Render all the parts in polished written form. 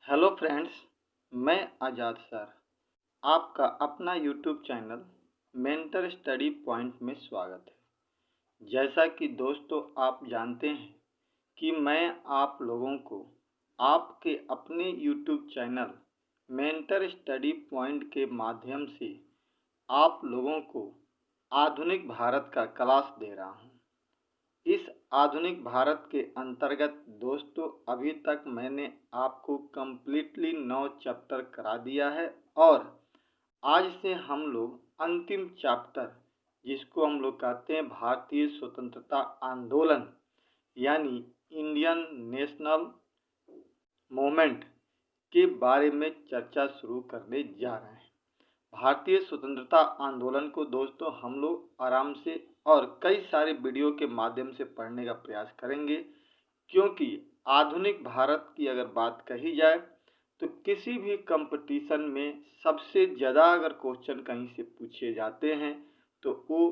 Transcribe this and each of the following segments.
Hello friends, मैं आज़ाद sir आपका अपना YouTube channel mentor study point में स्वागत है। जैसा कि दोस्तों आप जानते हैं कि मैं आप लोगों को आपके अपने YouTube channel mentor study point के माध्यम से आप लोगों को आधुनिक भारत का क्लास दे रहा हूं। इस आधुनिक भारत के अंतर्गत दोस्तों अभी तक मैंने आपको कम्प्लीटली 9 चैप्टर करा दिया है और आज से हम लोग अंतिम चैप्टर जिसको हम लोग कहते हैं भारतीय स्वतंत्रता आंदोलन यानी इंडियन नेशनल मूवमेंट के बारे में चर्चा शुरू करने जा रहे हैं। भारतीय स्वतंत्रता आंदोलन को दोस्तों हम लोग आराम से और कई सारे वीडियो के माध्यम से पढ़ने का प्रयास करेंगे, क्योंकि आधुनिक भारत की अगर बात कही जाए तो किसी भी कंपटीशन में सबसे ज़्यादा अगर क्वेश्चन कहीं से पूछे जाते हैं तो वो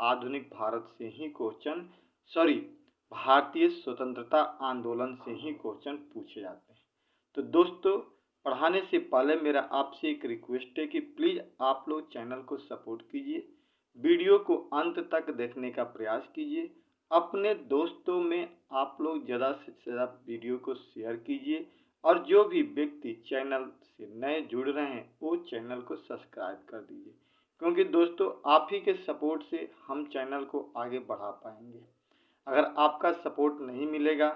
आधुनिक भारत से ही भारतीय स्वतंत्रता आंदोलन से ही क्वेश्चन पूछे जाते हैं। तो दोस्तों पढ़ाने से पहले मेरा आपसे एक रिक्वेस्ट है कि प्लीज़ आप लोग चैनल को सपोर्ट कीजिए, वीडियो को अंत तक देखने का प्रयास कीजिए, अपने दोस्तों में आप लोग ज़्यादा से ज़्यादा वीडियो को शेयर कीजिए और जो भी व्यक्ति चैनल से नए जुड़ रहे हैं वो चैनल को सब्सक्राइब कर दीजिए, क्योंकि दोस्तों आप ही के सपोर्ट से हम चैनल को आगे बढ़ा पाएंगे। अगर आपका सपोर्ट नहीं मिलेगा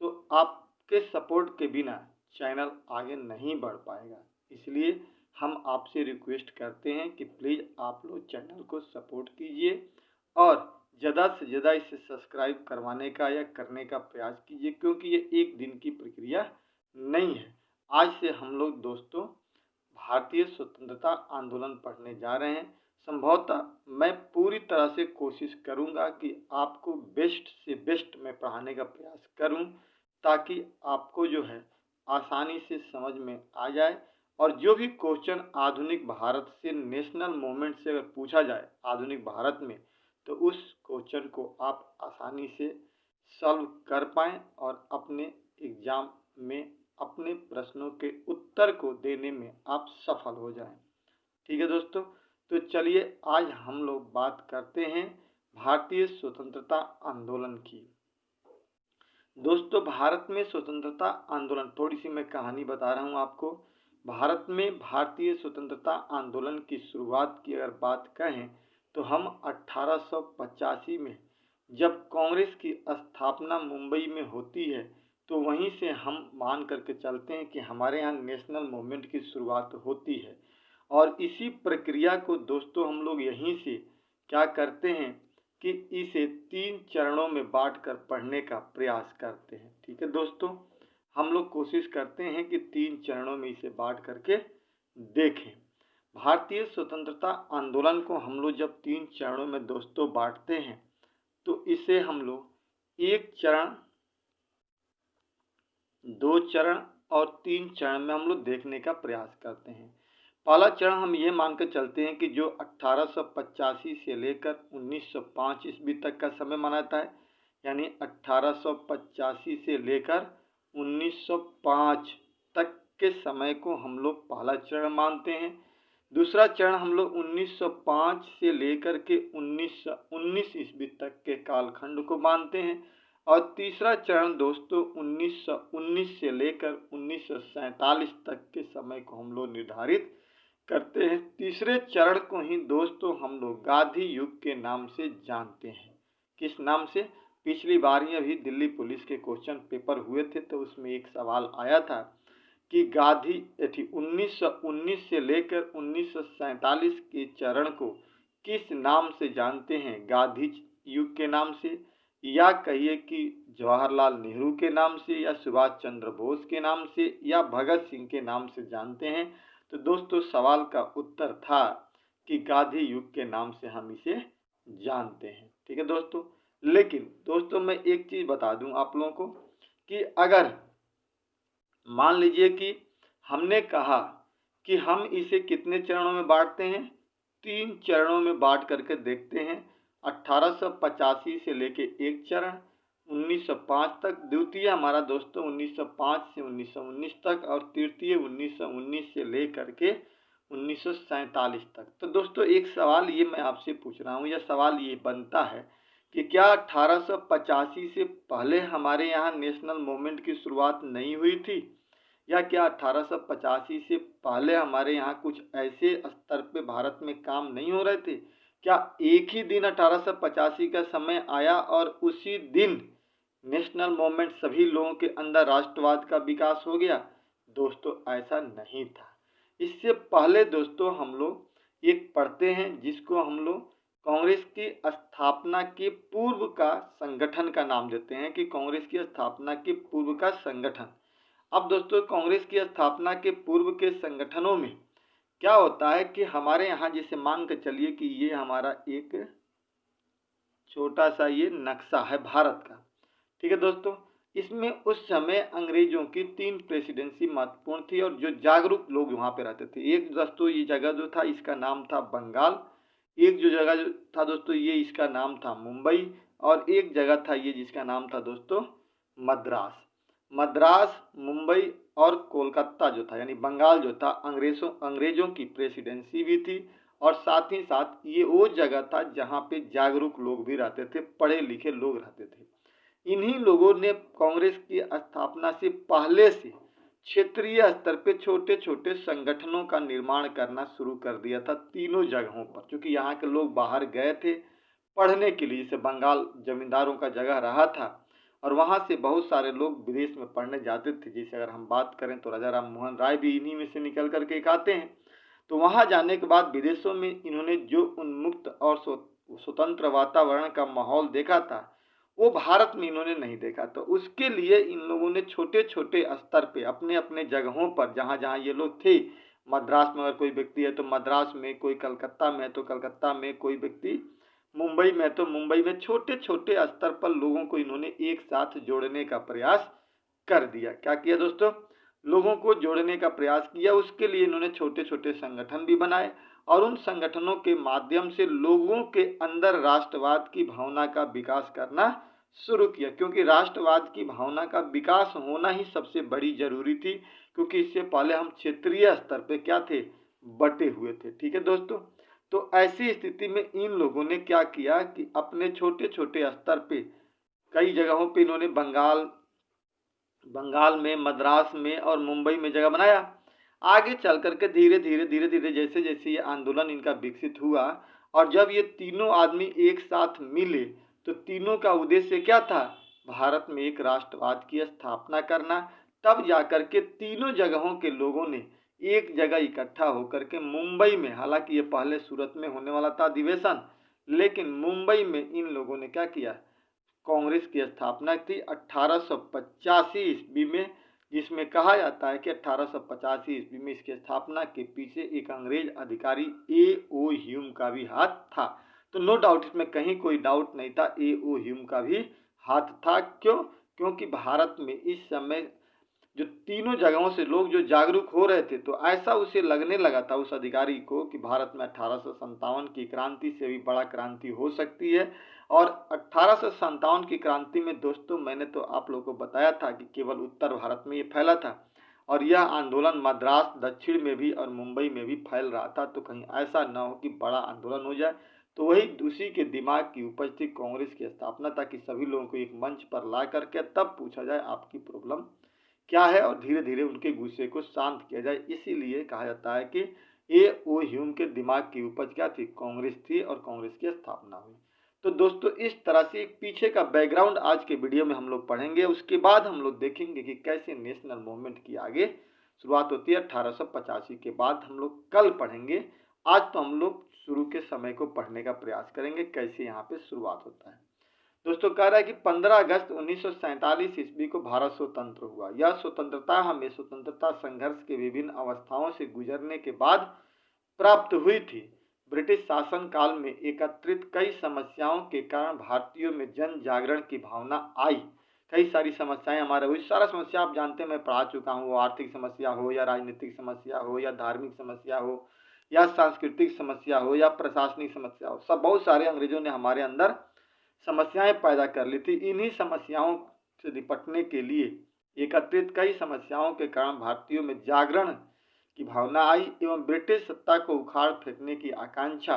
तो आपके सपोर्ट के बिना चैनल आगे नहीं बढ़ पाएगा। इसलिए हम आपसे रिक्वेस्ट करते हैं कि प्लीज़ आप लोग चैनल को सपोर्ट कीजिए और ज़्यादा से ज़्यादा इसे सब्सक्राइब करवाने का या करने का प्रयास कीजिए, क्योंकि ये एक दिन की प्रक्रिया नहीं है। आज से हम लोग दोस्तों भारतीय स्वतंत्रता आंदोलन पढ़ने जा रहे हैं। संभवतः मैं पूरी तरह से कोशिश करूंगा कि आपको बेस्ट से बेस्ट मैं पढ़ाने का प्रयास करूं, ताकि आपको जो है आसानी से समझ में आ जाए और जो भी क्वेश्चन आधुनिक भारत से नेशनल मूवमेंट से अगर पूछा जाए आधुनिक भारत में तो उस क्वेश्चन को आप आसानी से सॉल्व कर पाएँ और अपने एग्ज़ाम में अपने प्रश्नों के उत्तर को देने में आप सफल हो जाएं। ठीक है दोस्तों, तो चलिए आज हम लोग बात करते हैं भारतीय स्वतंत्रता आंदोलन की। दोस्तों भारत में स्वतंत्रता आंदोलन, थोड़ी सी मैं कहानी बता रहा हूँ आपको। भारत में भारतीय स्वतंत्रता आंदोलन की शुरुआत की अगर बात कहें तो हम 1885 में जब कांग्रेस की स्थापना मुंबई में होती है तो वहीं से हम मान करके चलते हैं कि हमारे यहाँ नेशनल मूवमेंट की शुरुआत होती है। और इसी प्रक्रिया को दोस्तों हम लोग यहीं से क्या करते हैं कि इसे 3 चरणों में बांटकर पढ़ने का प्रयास करते हैं। ठीक है दोस्तों, हम लोग कोशिश करते हैं कि 3 चरणों में इसे बांट करके देखें। भारतीय स्वतंत्रता आंदोलन को हम लोग जब 3 चरणों में दोस्तों बांटते हैं तो इसे हम लोग 1 चरण, 2 चरण और 3 चरण में हम लोग देखने का प्रयास करते हैं। पहला चरण हम ये मान कर चलते हैं कि जो 1885 से लेकर 1905 ईस्वी तक का समय माना जाता है, यानी 1885 से लेकर 1905 तक के समय को हम लोग पहला चरण मानते हैं। दूसरा चरण हम लोग 1905 से लेकर के 1919 ईस्वी तक के कालखंड को मानते हैं। और तीसरा चरण दोस्तों 1919 से लेकर 1947 तक के समय को हम लोग निर्धारित करते हैं। तीसरे चरण को ही दोस्तों हम लोग गांधी युग के नाम से जानते हैं। किस नाम से? पिछली बार ही अभी दिल्ली पुलिस के क्वेश्चन पेपर हुए थे तो उसमें एक सवाल आया था कि गांधी 1919 से लेकर 1947 के चरण को किस नाम से जानते हैं? गांधी युग के नाम से, या कहिए कि जवाहरलाल नेहरू के नाम से, या सुभाष चंद्र बोस के नाम से, या भगत सिंह के नाम से जानते हैं? तो दोस्तों सवाल का उत्तर था कि गांधी युग के नाम से हम इसे जानते हैं। ठीक है दोस्तों, लेकिन दोस्तों मैं एक चीज़ बता दूं आप लोगों को कि अगर मान लीजिए कि हमने कहा कि हम इसे कितने चरणों में बांटते हैं, 3 चरणों में बांट करके देखते हैं। 1885 से लेके 1 चरण, 1905 तक, द्वितीय हमारा दोस्तों 1905 से 1919 तक और तृतीय 1919 से लेकर के 1947 तक। तो दोस्तों एक सवाल ये मैं आपसे पूछ रहा हूँ, यह सवाल ये बनता है कि क्या 1885 से पहले हमारे यहाँ नेशनल मूवमेंट की शुरुआत नहीं हुई थी, या क्या 1885 से पहले हमारे यहाँ कुछ ऐसे स्तर पे भारत में काम नहीं हो रहे थे? क्या एक ही दिन 1885 का समय आया और उसी दिन नेशनल मूवमेंट सभी लोगों के अंदर राष्ट्रवाद का विकास हो गया? दोस्तों ऐसा नहीं था। इससे पहले दोस्तों हम लोग एक पढ़ते हैं जिसको हम लोग कांग्रेस की स्थापना के पूर्व का संगठन का नाम देते हैं कि कांग्रेस की स्थापना के पूर्व का संगठन। अब दोस्तों कांग्रेस की स्थापना के पूर्व के संगठनों में क्या होता है कि हमारे यहाँ जैसे मान के चलिए कि ये हमारा एक छोटा सा ये नक्शा है भारत का, ठीक है दोस्तों। इसमें उस समय अंग्रेजों की 3 प्रेसिडेंसी महत्वपूर्ण थी और जो जागरूक लोग वहाँ पे रहते थे। एक दोस्तों ये जगह जो था इसका नाम था बंगाल, एक जो जगह जो था दोस्तों ये इसका नाम था मुंबई, और एक जगह था ये जिसका नाम था दोस्तों मद्रास। मद्रास, मुंबई और कोलकाता जो था यानी बंगाल जो था अंग्रेजों की प्रेसिडेंसी भी थी, और साथ ही साथ ये वो जगह था जहाँ पे जागरूक लोग भी रहते थे, पढ़े लिखे लोग रहते थे। इन्हीं लोगों ने कांग्रेस की स्थापना से पहले से क्षेत्रीय स्तर पे छोटे छोटे संगठनों का निर्माण करना शुरू कर दिया था तीनों जगहों पर, क्योंकि यहाँ के लोग बाहर गए थे पढ़ने के लिए। जैसे बंगाल जमींदारों का जगह रहा था और वहाँ से बहुत सारे लोग विदेश में पढ़ने जाते थे। जैसे अगर हम बात करें तो राजा राम मोहन राय भी इन्हीं में से निकल करके एक आते हैं। तो वहाँ जाने के बाद विदेशों में इन्होंने जो उन्मुक्त और स्वतंत्र वातावरण का माहौल देखा था वो भारत में इन्होंने नहीं देखा। तो उसके लिए इन लोगों ने छोटे छोटे स्तर पे अपने अपने जगहों पर जहाँ जहाँ ये लोग थे, मद्रास में अगर कोई व्यक्ति है तो मद्रास में, कोई कलकत्ता में है तो कलकत्ता में, कोई व्यक्ति मुंबई में तो मुंबई में, छोटे छोटे स्तर पर लोगों को इन्होंने एक साथ जोड़ने का प्रयास कर दिया। क्या किया दोस्तों? लोगों को जोड़ने का प्रयास किया। उसके लिए इन्होंने छोटे छोटे संगठन भी बनाए और उन संगठनों के माध्यम से लोगों के अंदर राष्ट्रवाद की भावना का विकास करना शुरू किया, क्योंकि राष्ट्रवाद की भावना का विकास होना ही सबसे बड़ी जरूरी थी, क्योंकि इससे पहले हम क्षेत्रीय स्तर पे क्या थे, बटे हुए थे। ठीक है दोस्तों, तो ऐसी स्थिति में इन लोगों ने क्या किया कि अपने छोटे छोटे स्तर पे कई जगहों पे इन्होंने बंगाल में, मद्रास में और मुंबई में जगह बनाया। आगे चल करके धीरे धीरे जैसे जैसे ये आंदोलन इनका विकसित हुआ और जब ये तीनों आदमी एक साथ मिले तो तीनों का उद्देश्य क्या था, भारत में एक राष्ट्रवाद की स्थापना करना। तब जाकर के तीनों जगहों के लोगों ने एक जगह इकट्ठा होकर के मुंबई में, हालांकि ये पहले सूरत में होने वाला था अधिवेशन, लेकिन मुंबई में इन लोगों ने क्या किया, कांग्रेस की स्थापना थी 1885 ईस्वी में, जिसमें कहा जाता है कि 1885 ईस्वी में इसकी स्थापना के पीछे एक अंग्रेज अधिकारी A.O. ह्यूम का भी हाथ था। तो नो डाउट, इसमें कहीं कोई डाउट नहीं था, A.O. ह्यूम का भी हाथ था। क्यों? क्योंकि भारत में इस समय जो तीनों जगहों से लोग जो जागरूक हो रहे थे, तो ऐसा उसे लगने लगा था उस अधिकारी को कि भारत में 1857 की क्रांति से भी बड़ा क्रांति हो सकती है। और 1857 की क्रांति में दोस्तों मैंने तो आप लोगों को बताया था कि केवल उत्तर भारत में ये फैला था और यह आंदोलन मद्रास, दक्षिण में भी और मुंबई में भी फैल रहा था। तो कहीं ऐसा न हो कि बड़ा आंदोलन हो जाए, तो वही उसी के दिमाग की उपज थी कांग्रेस की स्थापना, ताकि सभी लोगों को एक मंच पर ला करके तब पूछा जाए आपकी प्रॉब्लम क्या है और धीरे धीरे उनके गुस्से को शांत किया जाए। इसीलिए कहा जाता है कि A.O. ह्यूम के दिमाग की उपज क्या थी, कांग्रेस थी और कांग्रेस की स्थापना हुई। तो दोस्तों इस तरह से एक पीछे का बैकग्राउंड आज के वीडियो में हम लोग पढ़ेंगे। उसके बाद हम लोग देखेंगे कि कैसे नेशनल मूवमेंट की आगे शुरुआत होती है 1885 के बाद। हम लोग कल पढ़ेंगे। आज तो हम लोग शुरू के समय को पढ़ने का प्रयास करेंगे, कैसे यहाँ पे शुरुआत होता है। दोस्तों कह रहा है कि 15 अगस्त 1947 ईस्वी को भारत स्वतंत्र हुआ। यह स्वतंत्रता हमें स्वतंत्रता संघर्ष के विभिन्न अवस्थाओं से गुजरने के बाद प्राप्त हुई थी। ब्रिटिश शासन काल में एकत्रित कई समस्याओं के कारण भारतीयों में जन जागरण की भावना आई। कई सारी समस्याएं हमारे हुई, सारा समस्या आप जानते हैं, मैं पढ़ा चुका हूँ। वो आर्थिक समस्या हो या राजनीतिक समस्या हो या धार्मिक समस्या हो या सांस्कृतिक समस्या हो या प्रशासनिक समस्या हो, सब बहुत सारे अंग्रेजों ने हमारे अंदर समस्याएं पैदा कर ली थी। इन्हीं समस्याओं से निपटने के लिए एकत्रित कई समस्याओं के कारण भारतीयों में जागरण की भावना आई एवं ब्रिटिश सत्ता को उखाड़ फेंकने की आकांक्षा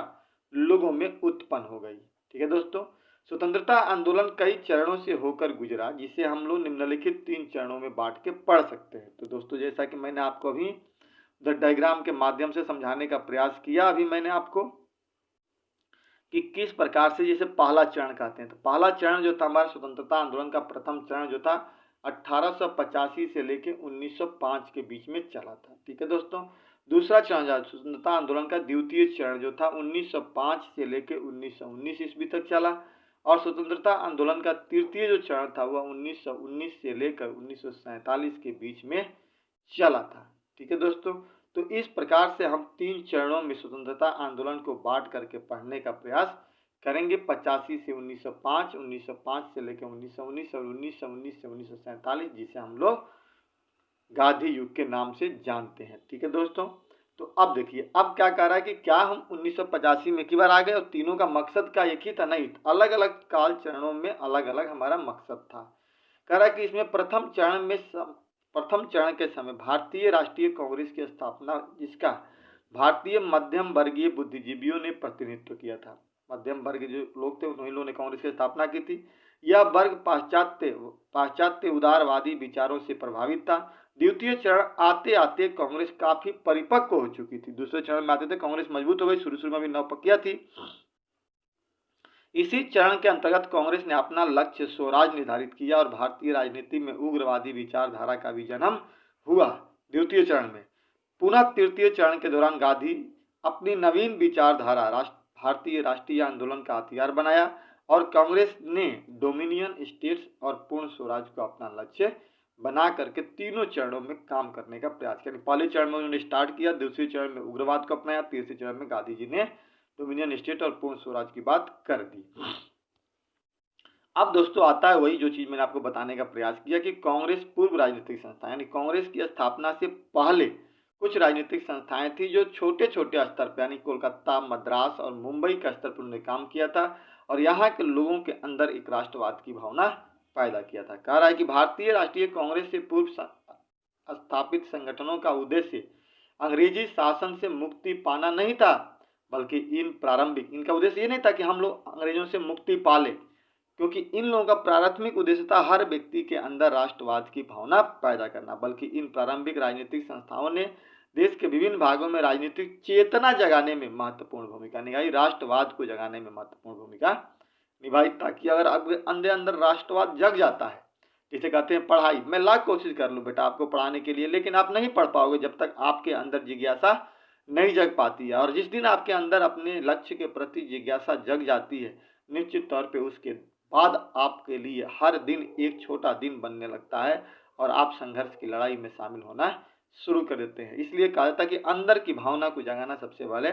लोगों में उत्पन्न हो गई। ठीक है दोस्तों, स्वतंत्रता आंदोलन कई चरणों से होकर गुजरा, जिसे हम लोग निम्नलिखित 3 चरणों में बांट के पढ़ सकते हैं। तो दोस्तों, जैसा कि मैंने आपको अभी डायग्राम के माध्यम से समझाने का प्रयास किया अभी मैंने आपको कि किस प्रकार से जैसे पहला चरण कहते हैं, तो पहला चरण जो था हमारा स्वतंत्रता आंदोलन का प्रथम चरण जो था 1885 से लेकर 1905 के बीच में चला था। ठीक है दोस्तों, दूसरा चरण स्वतंत्रता आंदोलन का द्वितीय चरण जो था 1905 से लेकर 1919 ईस्वी तक चला, और स्वतंत्रता आंदोलन का तृतीय जो चरण था वह 1919 से लेकर 1947 के बीच में चला था। ठीक है दोस्तों, तो इस प्रकार से हम 3 चरणों में स्वतंत्रता आंदोलन को बांट करके पढ़ने का प्रयास करेंगे। 85 से 1905, 1905 से लेकर 1919 और 1919 से 1947, जिसे हम लोग गांधी युग के नाम से जानते हैं। ठीक है दोस्तों, तो अब देखिए अब क्या कह रहा है कि क्या हम 1985 में एक बार आ गए और तीनों का मकसद का एक ही था? नहीं, अलग अलग काल चरणों में अलग अलग हमारा मकसद था। कह रहा है कि इसमें प्रथम चरण के समय भारतीय राष्ट्रीय कांग्रेस की स्थापना, जिसका भारतीय मध्यम वर्गीय बुद्धिजीवियों ने प्रतिनिधित्व किया था। मध्यम वर्ग जो लोग थे उन्हीं लोगों ने कांग्रेस की स्थापना की थी। यह वर्ग पाश्चात्य उदारवादी विचारों से प्रभावित था। द्वितीय चरण आते आते कांग्रेस काफी परिपक्व हो चुकी थी। दूसरे चरण में आते थे कांग्रेस मजबूत हो गई, शुरू में अभी नवपकिया थी। इसी चरण के अंतर्गत कांग्रेस ने अपना लक्ष्य स्वराज निर्धारित किया और भारतीय राजनीति में उग्रवादी विचारधारा का भी जन्म हुआ द्वितीय चरण में। पुनः तृतीय चरण के दौरान गांधी अपनी नवीन विचारधारा भारतीय राष्ट्रीय आंदोलन का हथियार बनाया और कांग्रेस ने डोमिनियन स्टेट्स और पूर्ण स्वराज को अपना लक्ष्य बना करके तीनों चरणों में काम करने का प्रयास किया। पहले चरण में उन्होंने स्टार्ट किया, दूसरे चरण में उग्रवाद को अपनाया, तीसरे चरण में गांधी जी ने डोमिनियन स्टेट और पूर्ण स्वराज की बात कर दी। अब दोस्तों आता है वही जो चीज मैंने आपको बताने का प्रयास किया कि कांग्रेस पूर्व राजनीतिक संस्था, यानी कांग्रेस की स्थापना से पहले कुछ राजनीतिक संस्थाएं थी जो छोटे छोटे स्तर पर, यानी कोलकाता, मद्रास और मुंबई के स्तर पर उन्होंने काम किया था और यहाँ के लोगों के अंदर एक राष्ट्रवाद की भावना पैदा किया था। कह रहा है कि भारतीय राष्ट्रीय कांग्रेस से पूर्व स्थापित संगठनों का उद्देश्य अंग्रेजी शासन से मुक्ति पाना नहीं था, बल्कि इनका उद्देश्य ये नहीं था कि हम लोग अंग्रेजों से मुक्ति पा ले, क्योंकि इन लोगों का प्राथमिक उद्देश्य था हर व्यक्ति के अंदर राष्ट्रवाद की भावना पैदा करना। बल्कि इन प्रारंभिक राजनीतिक संस्थाओं ने देश के विभिन्न भागों में राजनीतिक चेतना जगाने में महत्वपूर्ण भूमिका निभाई, राष्ट्रवाद को जगाने में महत्वपूर्ण भूमिका निभाई, ताकि अगर अंदर राष्ट्रवाद जग जाता है, जिसे कहते हैं पढ़ाई, मैं लाख कोशिश कर लूँ बेटा आपको पढ़ाने के लिए, लेकिन आप नहीं पढ़ पाओगे जब तक आपके अंदर जिज्ञासा नहीं जग पाती है। और जिस दिन आपके अंदर अपने लक्ष्य के प्रति जिज्ञासा जग जाती है, निश्चित तौर पे उसके बाद आपके लिए हर दिन एक छोटा दिन बनने लगता है और आप संघर्ष की लड़ाई में शामिल होना शुरू कर देते हैं। इसलिए कहा जाता है कि अंदर की भावना को जगाना सबसे पहले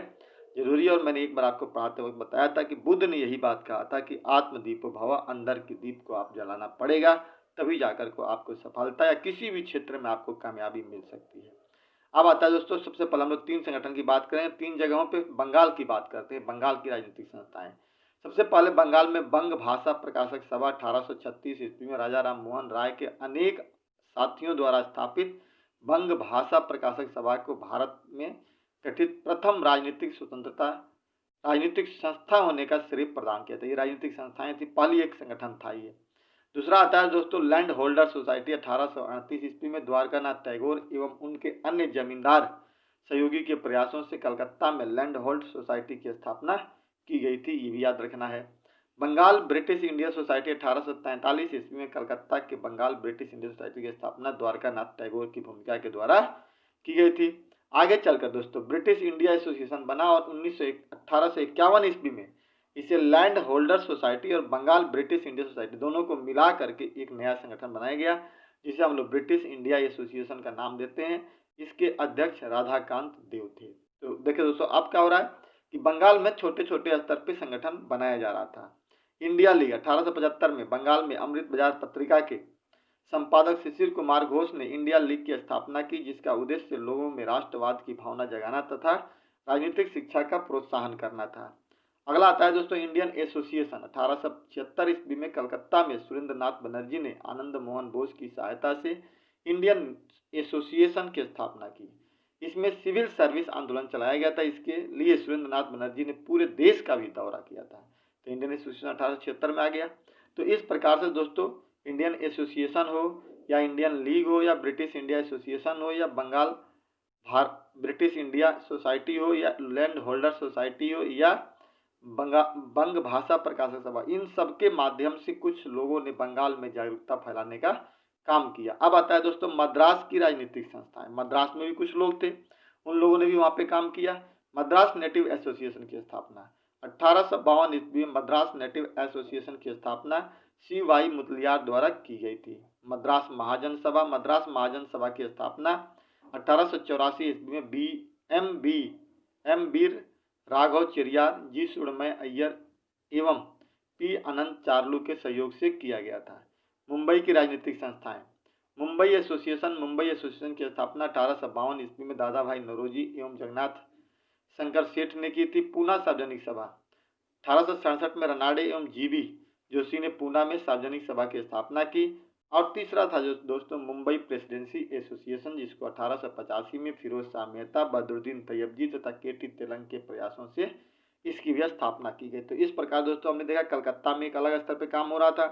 जरूरी है। और मैंने एक बार आपको पढ़ाते वक्त बताया था कि बुद्ध ने यही बात कहा था कि आत्मदीपो भव, अंदर की दीप को आप जलाना पड़ेगा, तभी जाकर को आपको सफलता या किसी भी क्षेत्र में आपको कामयाबी मिल सकती है। अब आता है दोस्तों, सबसे पहले हम लोग 3 संगठन की बात करें, 3 जगहों पे बंगाल की बात करते हैं, बंगाल की राजनीतिक संस्थाएं। सबसे पहले बंगाल में बंग भाषा प्रकाशक सभा 1836 ईस्वी में राजा राम मोहन राय के अनेक साथियों द्वारा स्थापित बंग भाषा प्रकाशक सभा को भारत में गठित प्रथम राजनीतिक संस्था होने का श्रेय प्रदान किया था। ये राजनीतिक संस्थाएं थी, पहली एक संगठन था ये। दूसरा आता है दोस्तों लैंड होल्डर सोसाइटी 1838 ईस्वी में द्वारकानाथ टैगोर एवं उनके अन्य जमींदार सहयोगी के प्रयासों से कलकत्ता में लैंड होल्ड सोसाइटी की स्थापना की गई थी, ये भी याद रखना है। बंगाल ब्रिटिश इंडिया सोसाइटी 1843 ईस्वी में कलकत्ता के बंगाल ब्रिटिश इंडिया सोसाइटी की स्थापना द्वारकानाथ टैगोर की भूमिका के द्वारा की गई थी। आगे चलकर दोस्तों ब्रिटिश इंडिया एसोसिएशन बना और 1851 ईस्वी में इसे लैंड होल्डर सोसाइटी और बंगाल ब्रिटिश इंडिया सोसाइटी दोनों को मिला करके एक नया संगठन बनाया गया, जिसे हम लोग ब्रिटिश इंडिया एसोसिएशन का नाम देते हैं। इसके अध्यक्ष राधाकांत देव थे। तो देखिए दोस्तों अब क्या हो रहा है कि बंगाल में छोटे छोटे स्तर पर संगठन बनाया जा रहा था। इंडिया लीग 1875 में बंगाल में अमृत बाजार पत्रिका के संपादक शिशिर कुमार घोष ने इंडिया लीग की स्थापना की, जिसका उद्देश्य लोगों में राष्ट्रवाद की भावना जगाना तथा राजनीतिक शिक्षा का प्रोत्साहन करना था। अगला आता है दोस्तों इंडियन एसोसिएशन। 1876 ईस्वी में कलकत्ता में सुरेंद्र नाथ बनर्जी ने आनंद मोहन बोस की सहायता से इंडियन एसोसिएशन की स्थापना की। इसमें सिविल सर्विस आंदोलन चलाया गया था। इसके लिए सुरेंद्र नाथ बनर्जी ने पूरे देश का भी दौरा किया था। तो इंडियन एसोसिएशन 1876 में आ गया। तो इस प्रकार से दोस्तों इंडियन एसोसिएशन हो या इंडियन लीग हो या ब्रिटिश इंडिया एसोसिएशन हो या बंगाल ब्रिटिश इंडिया सोसाइटी हो या लैंड होल्डर सोसाइटी हो या बंग भाषा प्रकाशक सभा, इन सब के माध्यम से कुछ लोगों ने बंगाल में जागरूकता फैलाने का काम किया। अब आता है दोस्तों मद्रास की राजनीतिक संस्थाएं। मद्रास में भी कुछ लोग थे, उन लोगों ने भी वहां पे काम किया। मद्रास नेटिव एसोसिएशन की स्थापना 1852 ईस्वी में मद्रास नेटिव एसोसिएशन की स्थापना CY मुदलियार द्वारा की गई थी। मद्रास महाजन सभा की स्थापना 1884 ईस्वी में एम वीर राघव चेरियार, जी सुरमय अय्यर एवं P अनंत चार्लू के सहयोग से किया गया था। मुंबई की राजनीतिक संस्थाएं। मुंबई एसोसिएशन की स्थापना 1852 ईस्वी में दादा भाई नौरोजी एवं जगन्नाथ शंकर सेठ ने की थी। पूना सार्वजनिक सभा 1867 में रनाडे एवं GV जोशी ने पूना में सार्वजनिक सभा की स्थापना की। और तीसरा था जो दोस्तों मुंबई प्रेसिडेंसी एसोसिएशन, जिसको 1885 में फिरोज शाह मेहता, बदरुद्दीन तैयबजी तथा KT तेलंग के प्रयासों से इसकी भी स्थापना की गई। तो इस प्रकार दोस्तों हमने देखा कलकत्ता में एक अलग स्तर पर काम हो रहा था,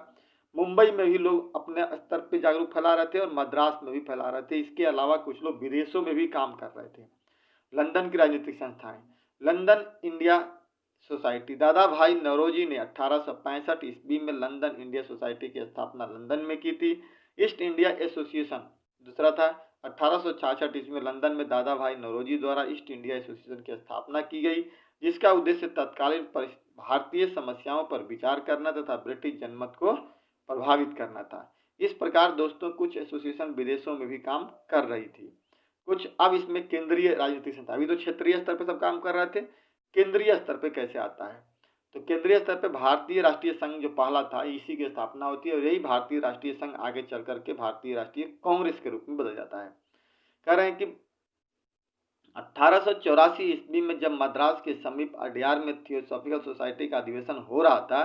मुंबई में भी लोग अपने स्तर पर जागरूक फैला रहे थे और मद्रास में भी फैला रहे थे। इसके अलावा कुछ लोग विदेशों में भी काम कर रहे थे। लंदन की राजनीतिक संस्थाएं। London India society. दादा भाई नौरोजी ने 1865 ईस्वी में लंदन इंडिया सोसाइटी की स्थापना लंदन में की थी। ईस्ट इंडिया एसोसिएशन दूसरा था। 1866 ईस्वी में लंदन में दादा भाई नौरोजी द्वारा ईस्ट इंडिया एसोसिएशन की स्थापना की गई, जिसका उद्देश्य तत्कालीन भारतीय समस्याओं पर विचार करना तथा ब्रिटिश जनमत को प्रभावित करना था। इस प्रकार दोस्तों कुछ एसोसिएशन विदेशों में भी काम कर रही थी। कुछ अब इसमें केंद्रीय राजनीतिक संस्था, अभी तो क्षेत्रीय स्तर पर सब काम कर रहे थे, केंद्रीय स्तर पे कैसे आता है। तो केंद्रीय स्तर पे भारतीय राष्ट्रीय संघ जो पहला था, इसी की स्थापना होती है और यही भारतीय राष्ट्रीय संघ आगे चल करके भारतीय राष्ट्रीय कांग्रेस के रूप में बदल जाता है। कह रहे हैं कि 1884 ईस्वी में जब मद्रास के समीप अडयार में थियोसॉफिकल सोसाइटी का अधिवेशन हो रहा था,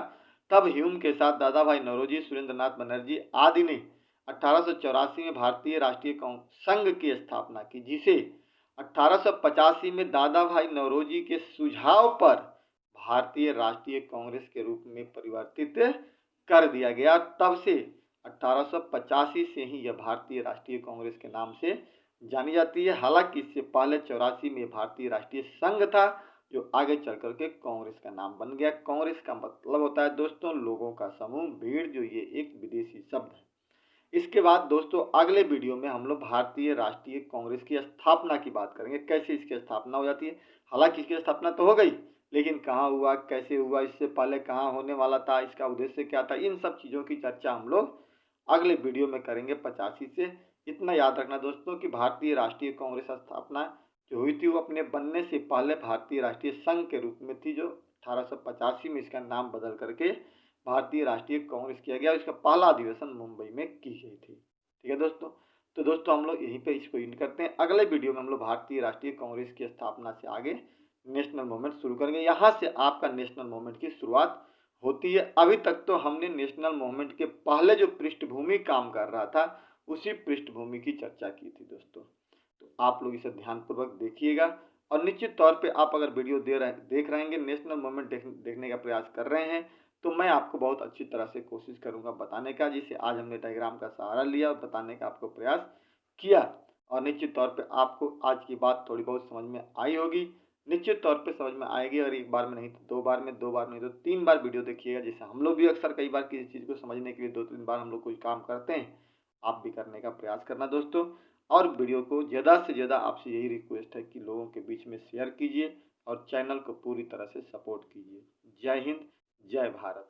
तब ह्यूम के साथ दादा भाई नौरोजी, सुरेंद्र नाथ बनर्जी आदि ने 1884 में भारतीय राष्ट्रीय संघ की स्थापना की, जिसे 1885 में दादा भाई नौरोजी के सुझाव पर भारतीय राष्ट्रीय कांग्रेस के रूप में परिवर्तित कर दिया गया। तब से 1885 से ही यह भारतीय राष्ट्रीय कांग्रेस के नाम से जानी जाती है। हालांकि इससे पहले 84 में भारतीय राष्ट्रीय संघ था, जो आगे चल करके कांग्रेस का नाम बन गया। कांग्रेस का मतलब होता है दोस्तों लोगों का समूह, भीड़, जो ये एक विदेशी शब्द है। इसके बाद दोस्तों अगले वीडियो में हम लोग भारतीय राष्ट्रीय कांग्रेस की स्थापना की बात करेंगे, कैसे इसकी स्थापना हो जाती है। हालांकि इसकी स्थापना तो हो गई, लेकिन कहाँ हुआ, कैसे हुआ, इससे पहले कहाँ होने वाला था, इसका उद्देश्य क्या था, इन सब चीज़ों की चर्चा हम लोग अगले वीडियो में करेंगे 85 से। इतना याद रखना दोस्तों कि भारतीय राष्ट्रीय कांग्रेस स्थापना जो हुई थी वो अपने बनने से पहले भारतीय राष्ट्रीय संघ के रूप में थी, जो 1885 में इसका नाम बदल करके भारतीय राष्ट्रीय कांग्रेस किया गया। इसका पहला अधिवेशन मुंबई में की गई थी। ठीक है दोस्तों, तो दोस्तों हम लोग यहीं पे इसको एंड करते हैं। अगले वीडियो में हम लोग भारतीय राष्ट्रीय कांग्रेस की स्थापना से आगे नेशनल मूवमेंट शुरू करेंगे। यहाँ से आपका नेशनल मूवमेंट की शुरुआत होती है। अभी तक तो हमने नेशनल मूवमेंट के पहले जो पृष्ठभूमि काम कर रहा था, उसी पृष्ठभूमि की चर्चा की थी दोस्तों। तो आप लोग इसे ध्यानपूर्वक देखिएगा और निश्चित तौर पे आप अगर वीडियो देख रहेंगे, नेशनल मूवमेंट देखने का प्रयास कर रहे हैं, तो मैं आपको बहुत अच्छी तरह से कोशिश करूंगा बताने का, जिसे आज हमने डायग्राम का सहारा लिया और बताने का आपको प्रयास किया। और निश्चित तौर पे आपको आज की बात थोड़ी बहुत समझ में आई होगी, निश्चित तौर पे समझ में आएगी। और एक बार में नहीं तो दो बार में, दो बार नहीं तो 3 बार वीडियो देखिएगा। जैसे हम लोग भी अक्सर कई बार किसी चीज़ को समझने के लिए 2-3 बार हम लोग कोई काम करते हैं, आप भी करने का प्रयास करना दोस्तों। और वीडियो को ज़्यादा से ज़्यादा आपसे यही रिक्वेस्ट है कि लोगों के बीच में शेयर कीजिए और चैनल को पूरी तरह से सपोर्ट कीजिए। जय हिंद, जय भारत।